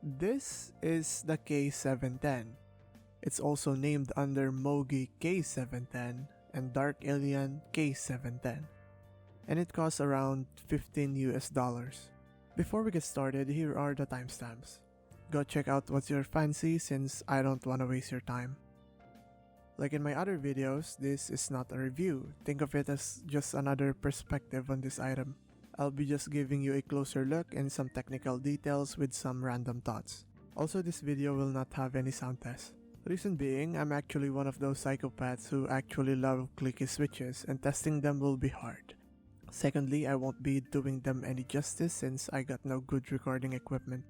This is the K710. It's also named under Mogee K710 and Dark Alien K710, and it costs around $15 US. Before we get started, here are the timestamps. Go check out what's your fancy since I don't wanna waste your time. Like in my other videos, this is not a review. Think of it as just another perspective on this item. I'll be just giving you a closer look and some technical details with some random thoughts. Also, this video will not have any sound tests. Reason being, I'm actually one of those psychopaths who actually love clicky switches, and testing them will be hard. Secondly, I won't be doing them any justice since I got no good recording equipment.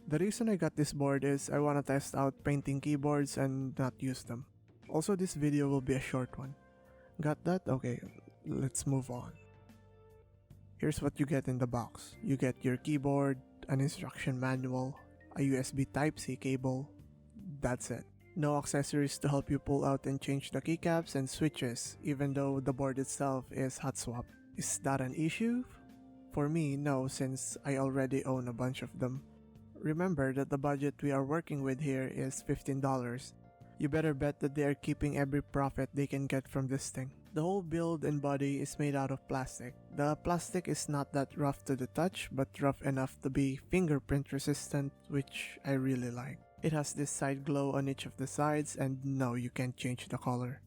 The reason I got this board is I wanna test out painting keyboards and not use them. Also, this video will be a short one. Got that? Okay, let's move on. Here's what you get in the box. You get your keyboard, an instruction manual, a USB Type-C cable. That's it. No accessories to help you pull out and change the keycaps and switches, even though the board itself is hot swap. Is that an issue? For me, no, since I already own a bunch of them. Remember that the budget we are working with here is $15. You better bet that they are keeping every profit they can get from this thing. The whole build and body is made out of plastic. The plastic is not that rough to the touch, but rough enough to be fingerprint resistant, which I really like. It has this side glow on each of the sides, and no, you can't change the color.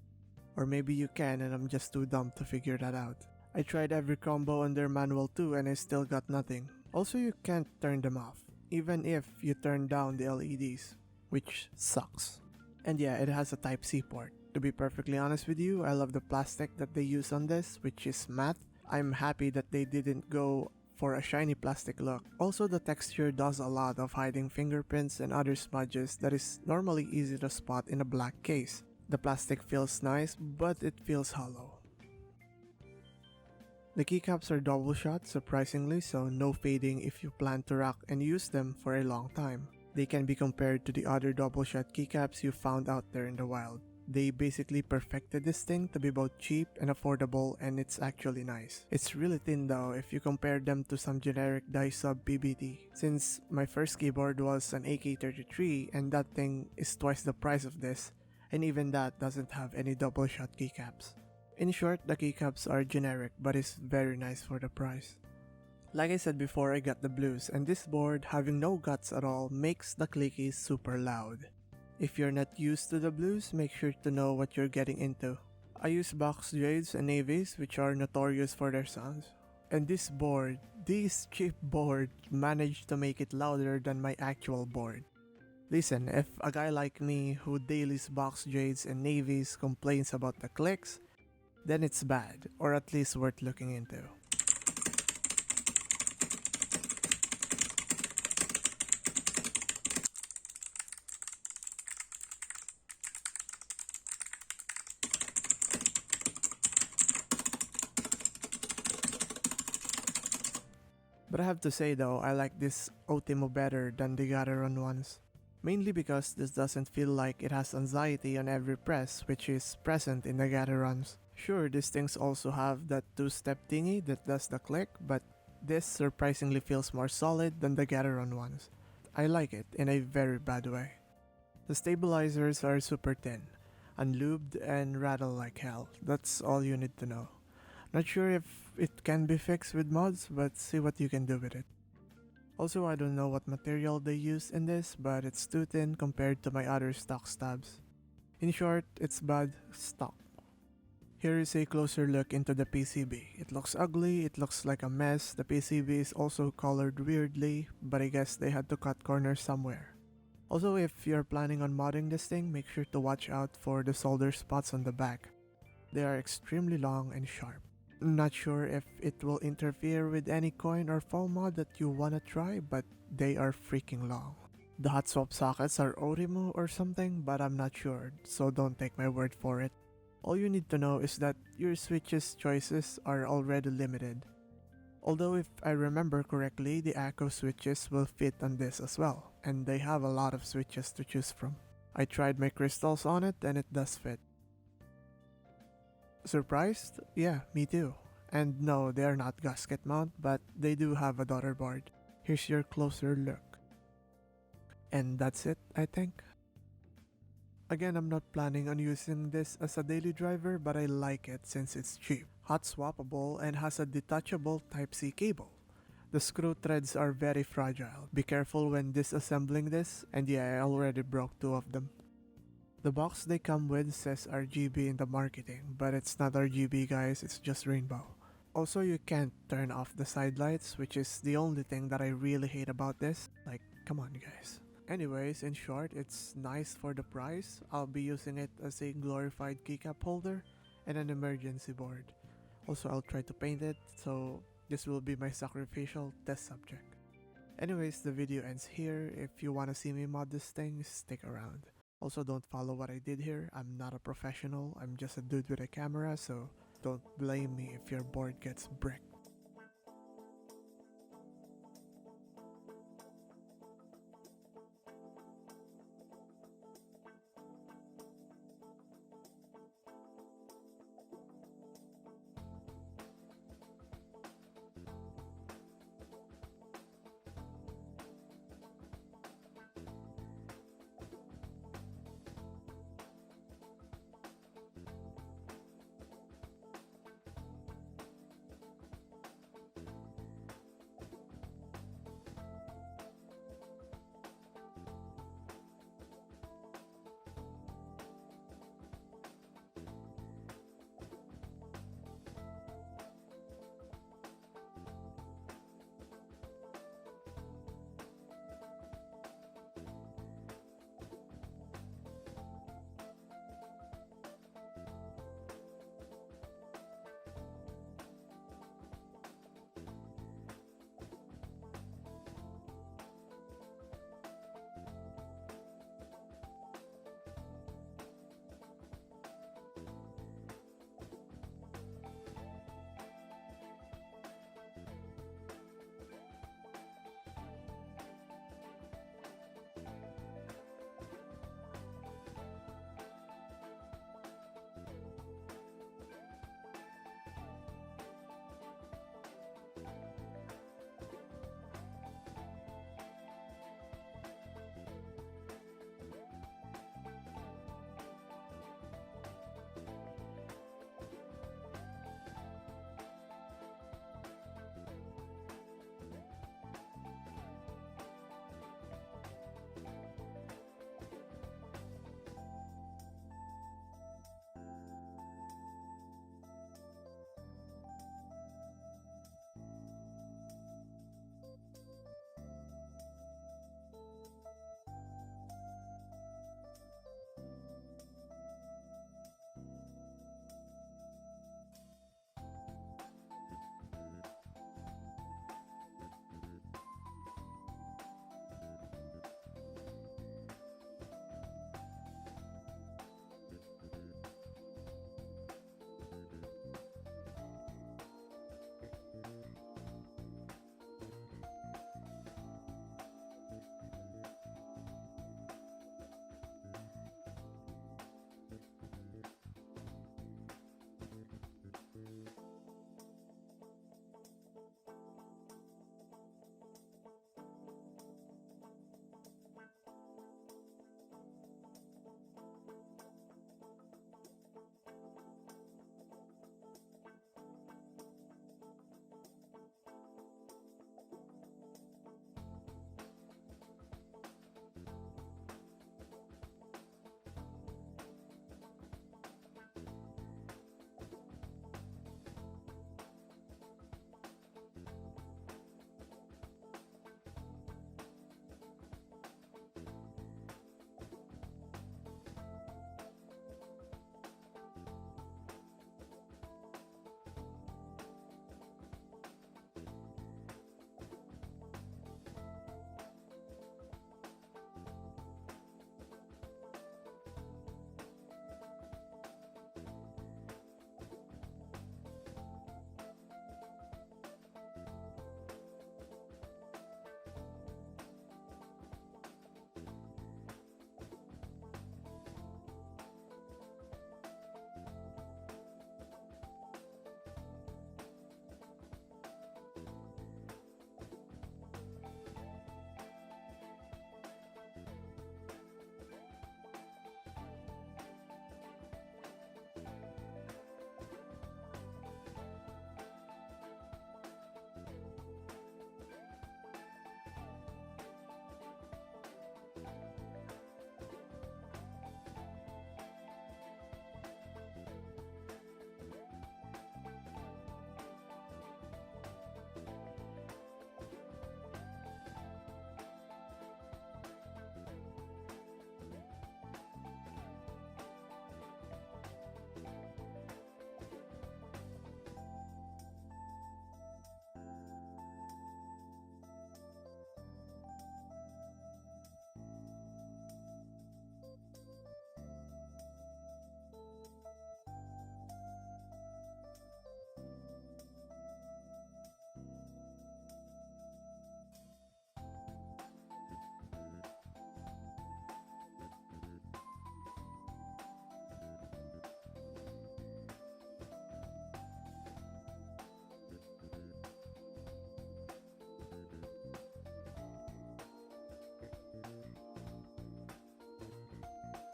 Or maybe you can and I'm just too dumb to figure that out. I tried every combo on their manual too and I still got nothing. Also, you can't turn them off, even if you turn down the LEDs, which sucks. And yeah, it has a Type-C port. To be perfectly honest with you, I love the plastic that they use on this, which is matte. I'm happy that they didn't go for a shiny plastic look. Also, the texture does a lot of hiding fingerprints and other smudges that is normally easy to spot in a black case. The plastic feels nice, but it feels hollow. The keycaps are double shot, surprisingly, so no fading if you plan to rock and use them for a long time. They can be compared to the other double shot keycaps you found out there in the wild. They basically perfected this thing to be both cheap and affordable, and it's actually nice. It's really thin though if you compare them to some generic die sub PBT. Since my first keyboard was an AK33 and that thing is twice the price of this, and even that doesn't have any double shot keycaps. In short, the keycaps are generic but is very nice for the price. Like I said before, I got the blues, and this board, having no guts at all, makes the clickies super loud. If you're not used to the blues, make sure to know what you're getting into. I use box jades and navies, which are notorious for their sounds. And this cheap board, managed to make it louder than my actual board. Listen, if a guy like me who dailies box jades and navies complains about the clicks, then it's bad, or at least worth looking into. But I have to say though, I like this Ultimo better than the Gateron ones. Mainly because this doesn't feel like it has anxiety on every press, which is present in the Gaterons. Sure, these things also have that two-step thingy that does the click, but this surprisingly feels more solid than the Gateron ones. I like it in a very bad way. The stabilizers are super thin, unlubed, and rattle like hell. That's all you need to know. Not sure if it can be fixed with mods, but see what you can do with it. Also, I don't know what material they use in this, but it's too thin compared to my other stock stabs. In short, it's bad stock. Here is a closer look into the PCB. It looks ugly, it looks like a mess. The PCB is also colored weirdly, but I guess they had to cut corners somewhere. Also, if you're planning on modding this thing, make sure to watch out for the solder spots on the back. They are extremely long and sharp. Not sure if it will interfere with any coin or foam mod that you wanna try, but they are freaking long. The hot swap sockets are Orimo or something, but I'm not sure, so don't take my word for it. All you need to know is that your switches choices are already limited. Although if I remember correctly, the Acco switches will fit on this as well, and they have a lot of switches to choose from. I tried my crystals on it and it does fit. Surprised? Yeah, me too. And no, they are not gasket mount, but they do have a daughter board. Here's your closer look. And that's it, I think. Again, I'm not planning on using this as a daily driver, but I like it since it's cheap, hot-swappable, and has a detachable Type-C cable. The screw threads are very fragile. Be careful when disassembling this, and yeah, I already broke 2 of them. The box they come with says RGB in the marketing, but it's not RGB guys, it's just rainbow. Also, you can't turn off the side lights, which is the only thing that I really hate about this. Like, come on guys. Anyways, in short, it's nice for the price. I'll be using it as a glorified keycap holder and an emergency board. Also, I'll try to paint it, so this will be my sacrificial test subject. Anyways, the video ends here. If you wanna see me mod this thing, stick around. Also, don't follow what I did here. I'm not a professional, I'm just a dude with a camera, so don't blame me if your board gets bricked.